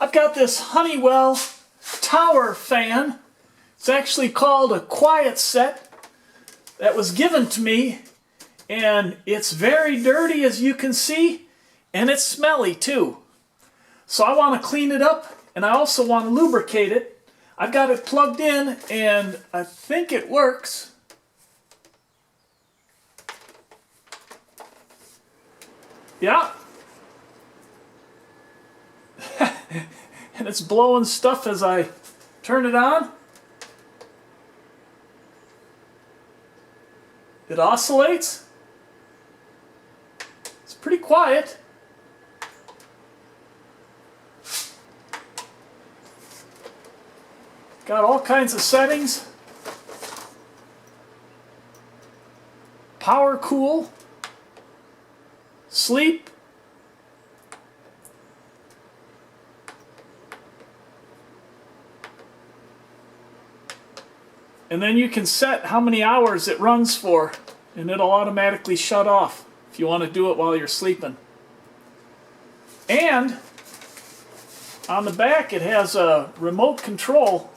I've got this Honeywell tower fan. It's actually called a quiet set that was given to me, and it's very dirty, as you can see, and it's smelly too. So I want to clean it up, and I also want to lubricate it. I've got it plugged in, and I think it works. Yeah. And it's blowing stuff as I turn it on. It oscillates. It's pretty quiet. Got all kinds of settings. Power cool. Sleep. And then you can set how many hours it runs for, and it'll automatically shut off if you want to do it while you're sleeping. And on the back it has a remote control.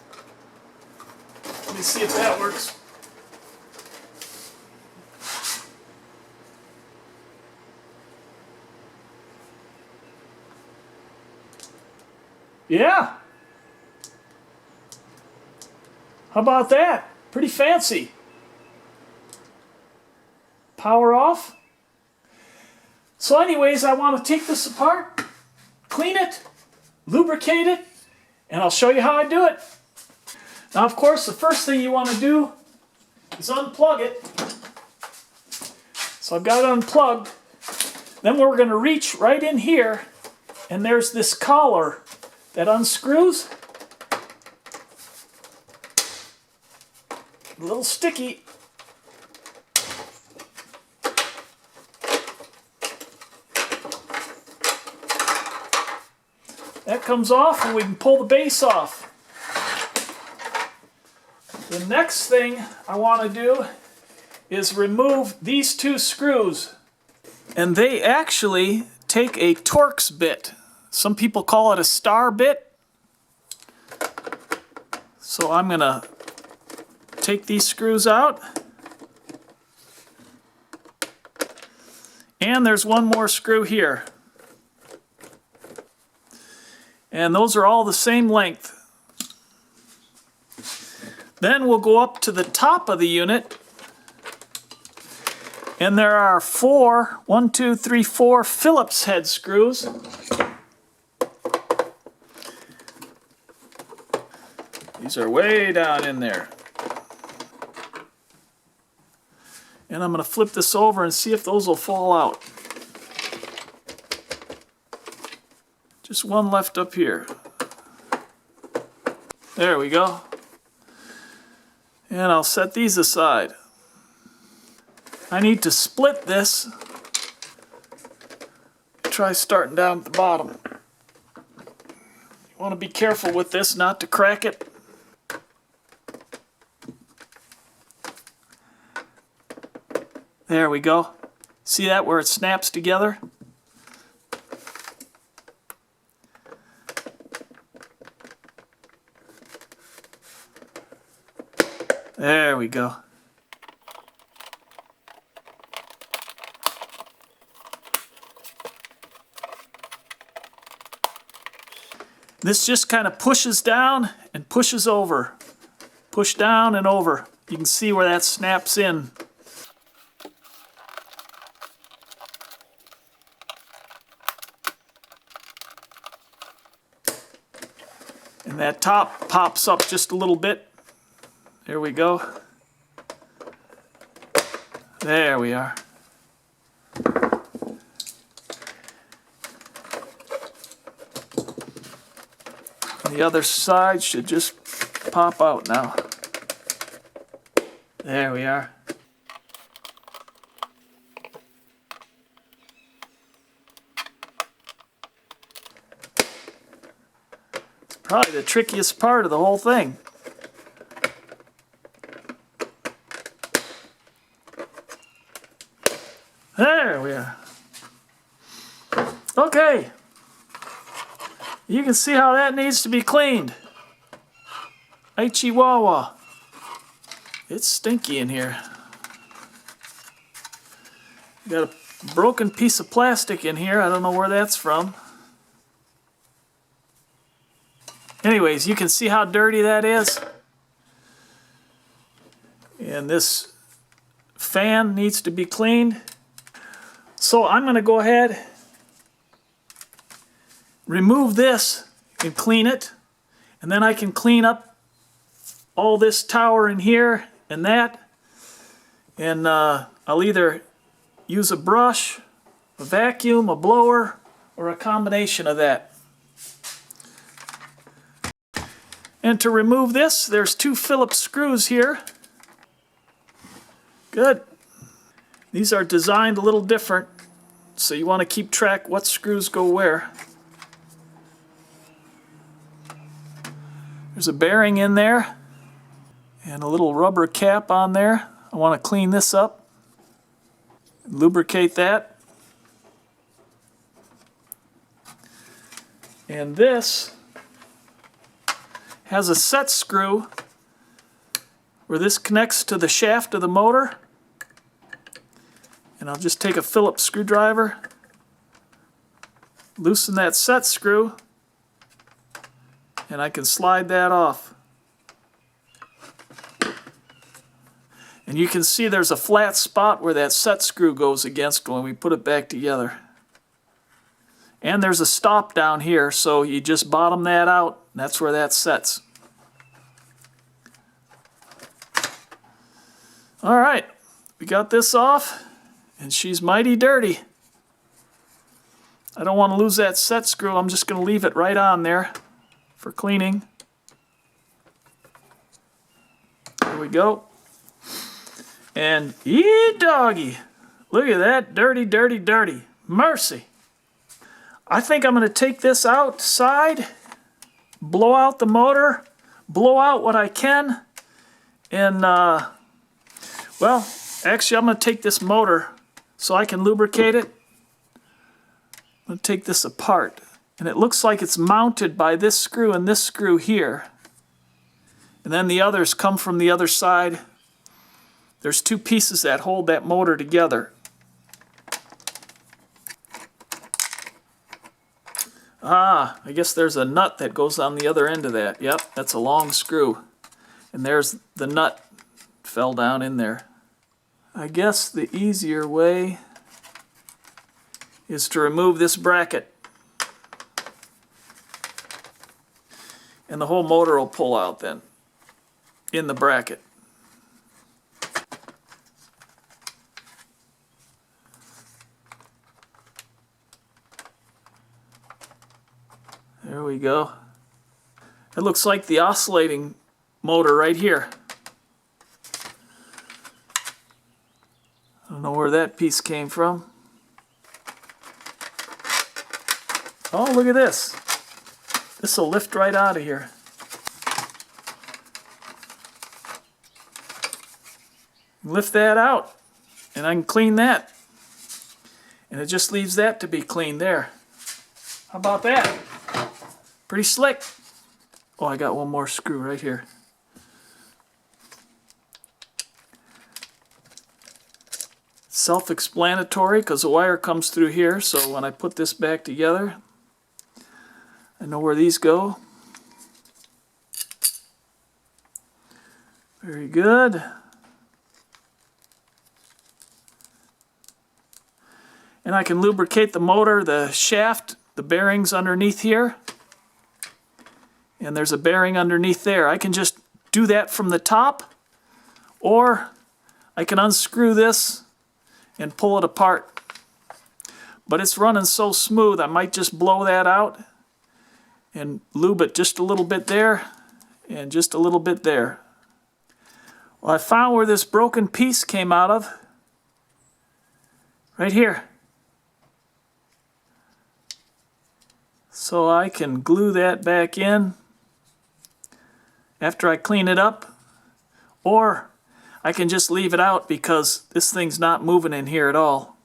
Let me see if that works. Yeah. How about that? Pretty fancy. Power off. So anyways, I want to take this apart, clean it, lubricate it, and I'll show you how I do it. Now, of course, the first thing you want to do is unplug it. So I've got it unplugged. Then we're going to reach right in here, and there's this collar that unscrews. A little sticky. That comes off, and we can pull the base off. The next thing I want to do is remove these two screws. And they actually take a Torx bit. Some people call it a star bit. So I'm going to take these screws out. And there's one more screw here. And those are all the same length. Then we'll go up to the top of the unit. And there are four Phillips head screws. These are way down in there. And I'm going to flip this over and see if those will fall out. Just one left up here. There we go. And I'll set these aside. I need to split this. Try starting down at the bottom. You want to be careful with this not to crack it. There we go. See that where it snaps together? There we go. This just kind of pushes down and pushes over. Push down and over. You can see where that snaps in. And that top pops up just a little bit. There we go. There we are. And the other side should just pop out now. There we are. It's probably the trickiest part of the whole thing. There we are. Okay. You can see how that needs to be cleaned. Chihuahua. It's stinky in here. Got a broken piece of plastic in here. I don't know where that's from. Anyways, you can see how dirty that is. And this fan needs to be cleaned. So I'm going to go ahead, remove this and clean it. And then I can clean up all this tower in here and that. And I'll either use a brush, a vacuum, a blower, or a combination of that. And to remove this, there's 2 Phillips screws here. Good. These are designed a little different, so you want to keep track what screws go where. There's a bearing in there and a little rubber cap on there. I want to clean this up, lubricate that. And this has a set screw where this connects to the shaft of the motor. And I'll just take a Phillips screwdriver, loosen that set screw, and I can slide that off. And you can see there's a flat spot where that set screw goes against when we put it back together. And there's a stop down here, so you just bottom that out, and that's where that sets. All right, we got this off, and she's mighty dirty. I don't want to lose that set screw. I'm just going to leave it right on there for cleaning. There we go. And doggy, look at that, dirty, dirty, dirty. Mercy. I think I'm going to take this outside, blow out the motor, blow out what I can, and, well, actually I'm going to take this motor so I can lubricate it. I'm going to take this apart, and it looks like it's mounted by this screw and this screw here. And then the others come from the other side. There's 2 pieces that hold that motor together. Ah, I guess there's a nut that goes on the other end of that. Yep, that's a long screw. And there's the nut fell down in there. I guess the easier way is to remove this bracket. And the whole motor will pull out then in the bracket. There we go. It looks like the oscillating motor right here. I don't know where that piece came from. Oh, look at this. This will lift right out of here. Lift that out, and I can clean that. And it just leaves that to be cleaned there. How about that? Pretty slick. Oh, I got one more screw right here. Self-explanatory because the wire comes through here, so when I put this back together, I know where these go. Very good. And I can lubricate the motor, the shaft, the bearings underneath here. And there's a bearing underneath there. I can just do that from the top, or I can unscrew this and pull it apart. But it's running so smooth, I might just blow that out and lube it just a little bit there and just a little bit there. Well, I found where this broken piece came out of. Right here. So I can glue that back in after I clean it up, or I can just leave it out because this thing's not moving in here at all.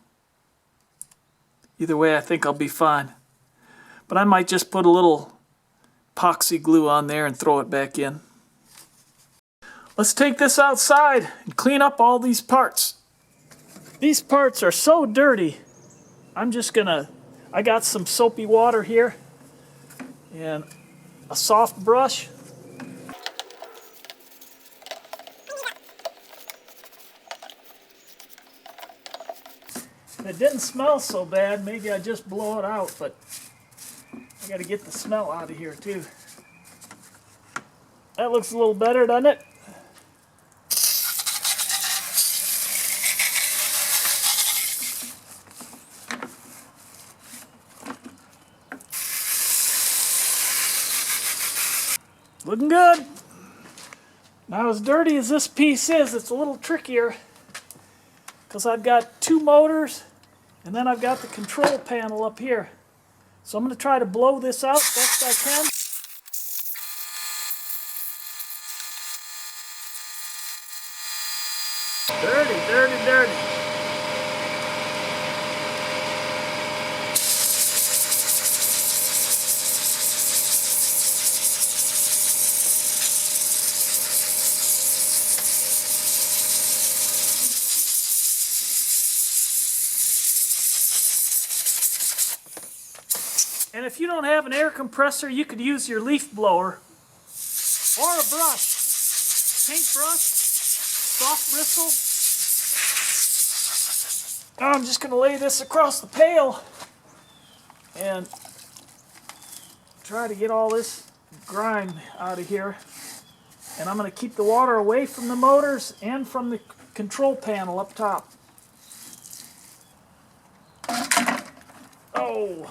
Either way, I think I'll be fine. But I might just put a little epoxy glue on there and throw it back in. Let's take this outside and clean up all these parts. These parts are so dirty. I got some soapy water here and a soft brush. It didn't smell so bad. Maybe I just blow it out, but I got to get the smell out of here too. That looks a little better, doesn't it? Looking good. Now, as dirty as this piece is, it's a little trickier because I've got two motors and then I've got the control panel up here. So I'm going to try to blow this out best I can. Dirty, dirty, dirty. And if you don't have an air compressor, you could use your leaf blower or a brush. Paintbrush, soft bristle. Now I'm just going to lay this across the pail and try to get all this grime out of here. And I'm going to keep the water away from the motors and from the control panel up top. Oh.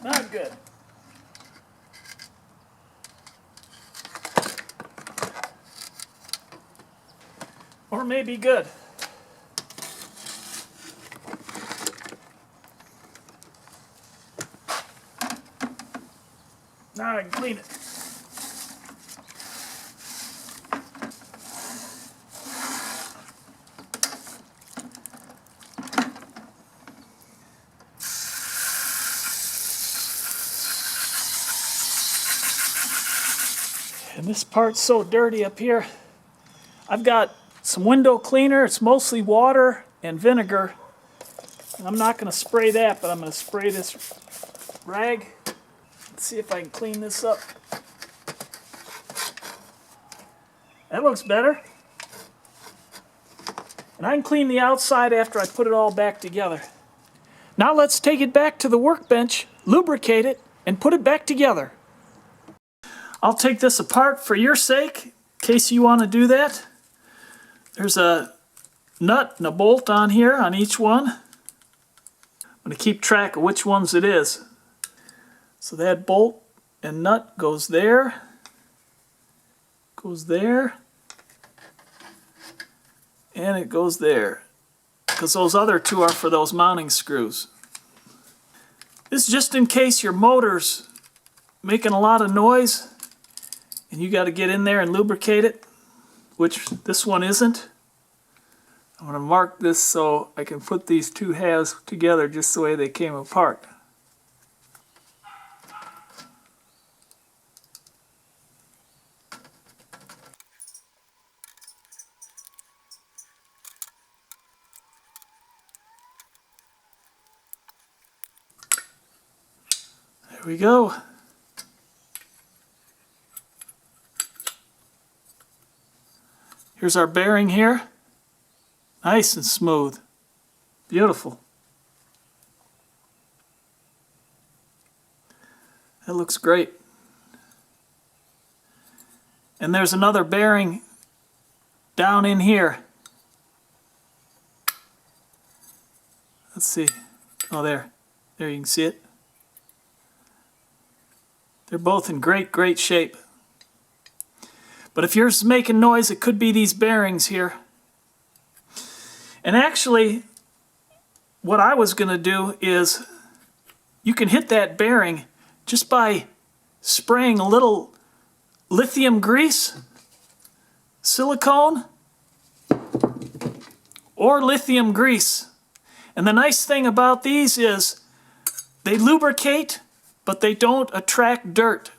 Not good. Or maybe good. Now I can clean it. And this part's so dirty up here. I've got some window cleaner. It's mostly water and vinegar. And I'm not going to spray that, but I'm going to spray this rag. Let's see if I can clean this up. That looks better. And I can clean the outside after I put it all back together. Now let's take it back to the workbench, lubricate it, and put it back together. I'll take this apart for your sake, in case you want to do that. There's a nut and a bolt on here on each one. I'm going to keep track of which ones it is. So that bolt and nut goes there, and it goes there, because those other two are for those mounting screws. This is just in case your motor's making a lot of noise and you got to get in there and lubricate it, which this one isn't. I'm going to mark this so I can put these two halves together just the way they came apart. There we go. Here's our bearing here. Nice and smooth. Beautiful. That looks great. And there's another bearing down in here. Let's see. Oh, there. There you can see it. They're both in great shape. But if yours is making noise, it could be these bearings here. And actually, what I was going to do is, you can hit that bearing just by spraying a little lithium grease, silicone, or lithium grease. And the nice thing about these is they lubricate, but they don't attract dirt.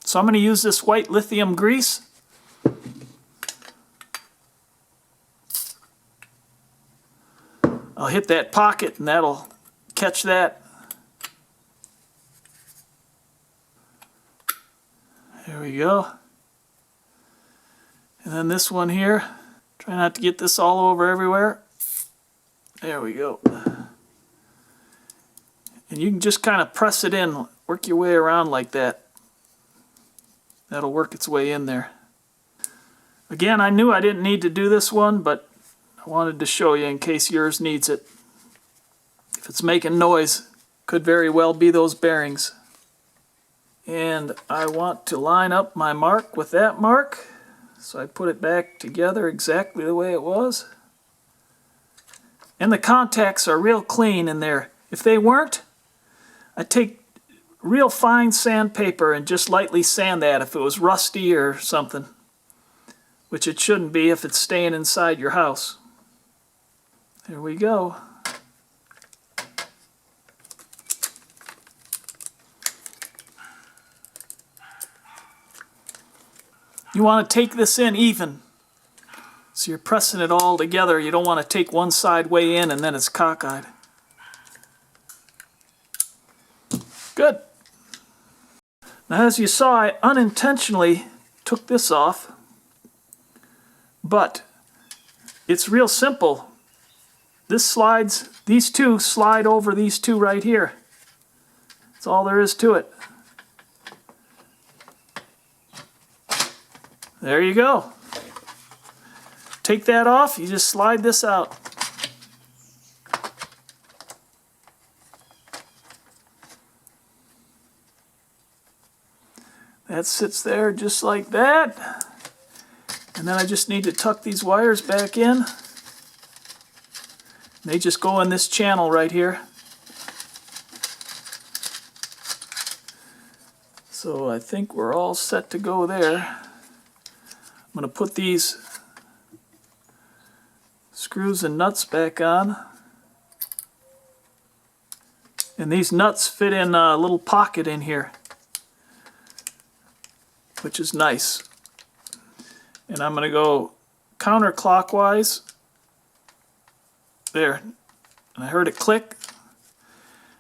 So I'm going to use this white lithium grease. I'll hit that pocket and that'll catch that. There we go. And then this one here. Try not to get this all over everywhere. There we go. And you can just kind of press it in, work your way around like that. That'll work its way in there. Again, I knew I didn't need to do this one, but I wanted to show you in case yours needs it. If it's making noise, could very well be those bearings. And I want to line up my mark with that mark. So I put it back together exactly the way it was. And the contacts are real clean in there. If they weren't, I'd take real fine sandpaper and just lightly sand that if it was rusty or something. Which it shouldn't be if it's staying inside your house. There we go. You want to take this in even. So you're pressing it all together. You don't want to take one side way in and then it's cockeyed. Good. Now as you saw, I unintentionally took this off. But it's real simple. This slides, these two slide over these two right here. That's all there is to it. There you go. Take that off, you just slide this out. That sits there just like that. And then I just need to tuck these wires back in. They just go in this channel right here. So I think we're all set to go there. I'm going to put these screws and nuts back on. And these nuts fit in a little pocket in here, which is nice. And I'm going to go counterclockwise. There. And I heard it click.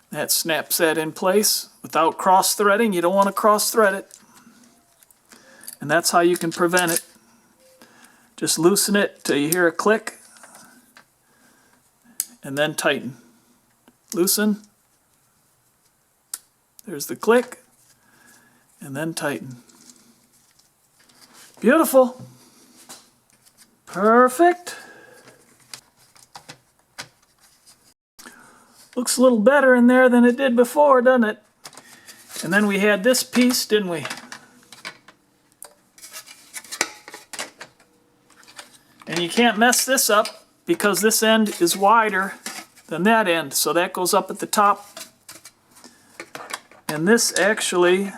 That snaps that in place without cross-threading. You don't want to cross-thread it. And that's how you can prevent it. Just loosen it till you hear a click. And then tighten. Loosen. There's the click. And then tighten. Beautiful. Perfect. Looks a little better in there than it did before, doesn't it? And then we had this piece, didn't we? And you can't mess this up because this end is wider than that end. So that goes up at the top. And this actually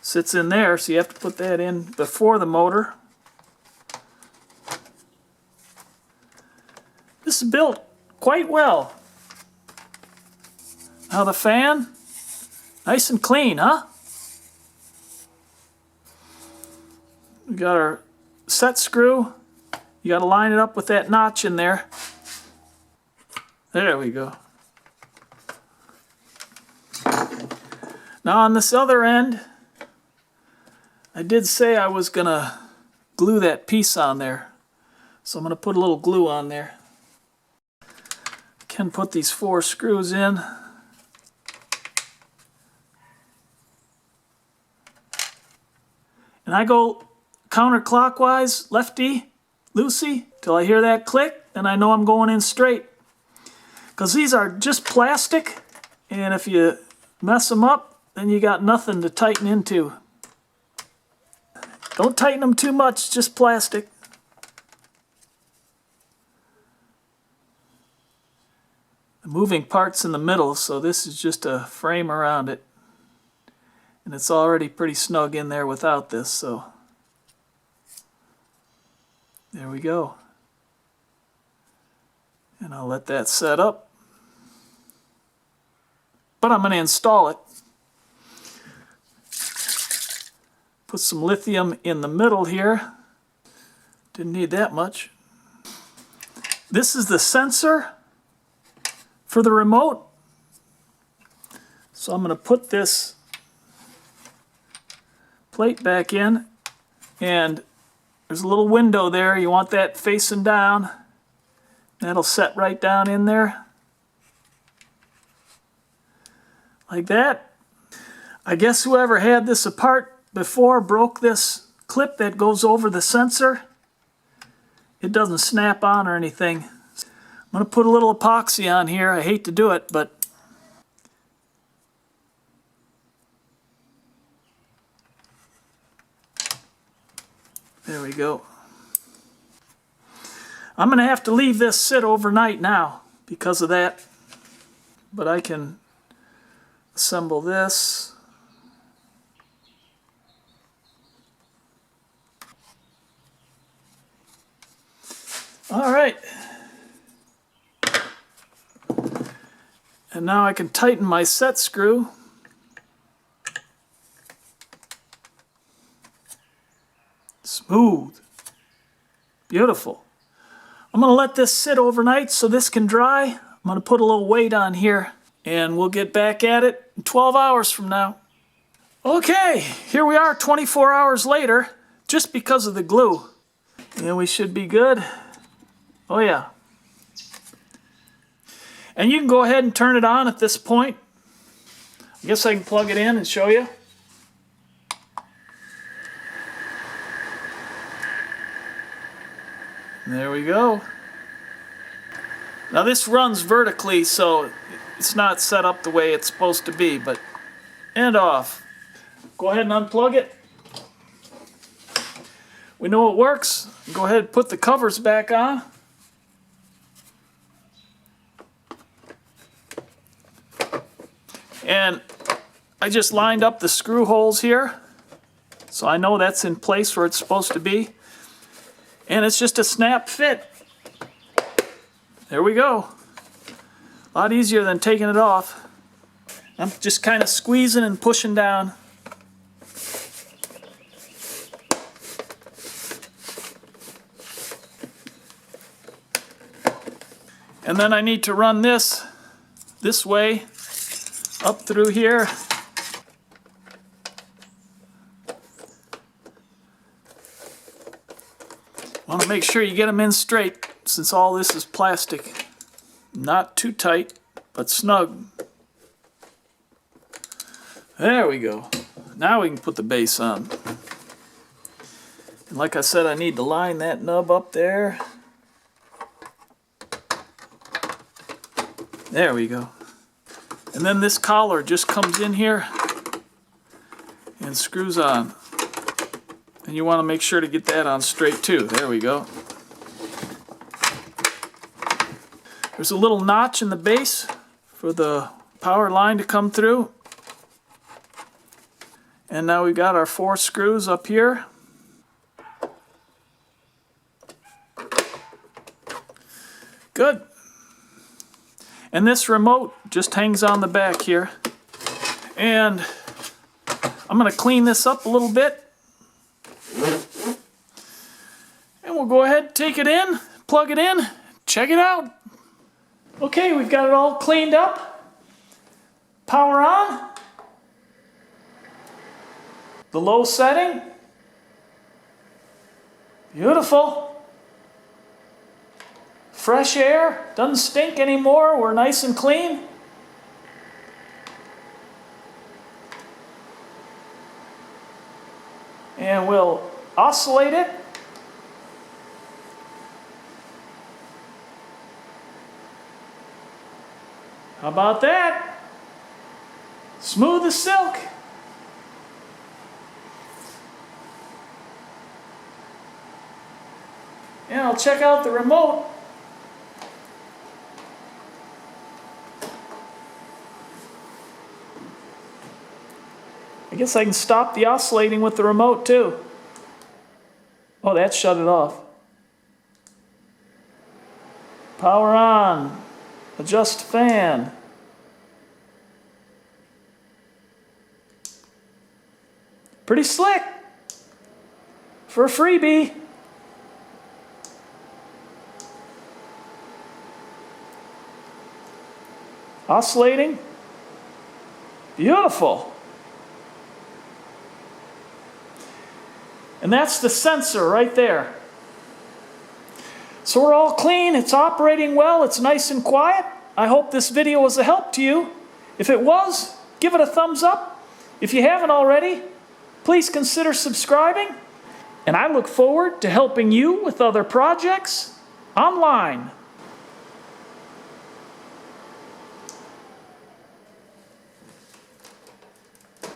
sits in there, so you have to put that in before the motor. This is built quite well. Now the fan, nice and clean, huh? We got our set screw. You got to line it up with that notch in there. There we go. Now on this other end, I did say I was going to glue that piece on there. So I'm going to put a little glue on there. I can put these 4 screws in. And I go counterclockwise, lefty, loosey, till I hear that click, and I know I'm going in straight. Because these are just plastic, and if you mess them up, then you got nothing to tighten into. Don't tighten them too much, just plastic. The moving part's in the middle, so this is just a frame around it. And it's already pretty snug in there without this, so there we go. And I'll let that set up. But I'm going to install it. Put some lithium in the middle here. Didn't need that much. This is the sensor for the remote. So I'm going to put this plate back in, and there's a little window there. You want that facing down. That'll set right down in there. Like that. I guess whoever had this apart before broke this clip that goes over the sensor. It doesn't snap on or anything. I'm going to put a little epoxy on here. I hate to do it, but there we go. I'm going to have to leave this sit overnight now because of that. But I can assemble this. All right. And now I can tighten my set screw. Smooth. Beautiful. I'm going to let this sit overnight so this can dry. I'm going to put a little weight on here and we'll get back at it in 12 hours from now. Okay, here we are 24 hours later, just because of the glue. And we should be good. Oh yeah. And you can go ahead and turn it on at this point. I guess I can plug it in and show you. There we go. Now this runs vertically, so it's not set up the way it's supposed to be, but and off. Go ahead and unplug it. We know it works. Go ahead and put the covers back on. And I just lined up the screw holes here, so I know that's in place where it's supposed to be. And it's just a snap fit. There we go. A lot easier than taking it off. I'm just kind of squeezing and pushing down. And then I need to run this way up through here. Want to make sure you get them in straight, since all this is plastic. Not too tight, but snug. There we go. Now we can put the base on. And like I said, I need to line that nub up there. There we go. And then this collar just comes in here and screws on. And you want to make sure to get that on straight too. There we go. There's a little notch in the base for the power line to come through. And now we've got our 4 screws up here. Good. And this remote just hangs on the back here. And I'm going to clean this up a little bit. And we'll go ahead and take it in, plug it in, check it out. Okay, we've got it all cleaned up. Power on. The low setting. Beautiful. Fresh air, doesn't stink anymore, we're nice and clean. And we'll oscillate it. How about that? Smooth as silk. And I'll check out the remote. I guess I can stop the oscillating with the remote too. Oh, that shut it off. Power on. Adjust fan. Pretty slick for a freebie. Oscillating. Beautiful. And that's the sensor right there. So we're all clean, it's operating well, it's nice and quiet. I hope this video was a help to you. If it was, give it a thumbs up. If you haven't already, please consider subscribing. And I look forward to helping you with other projects online.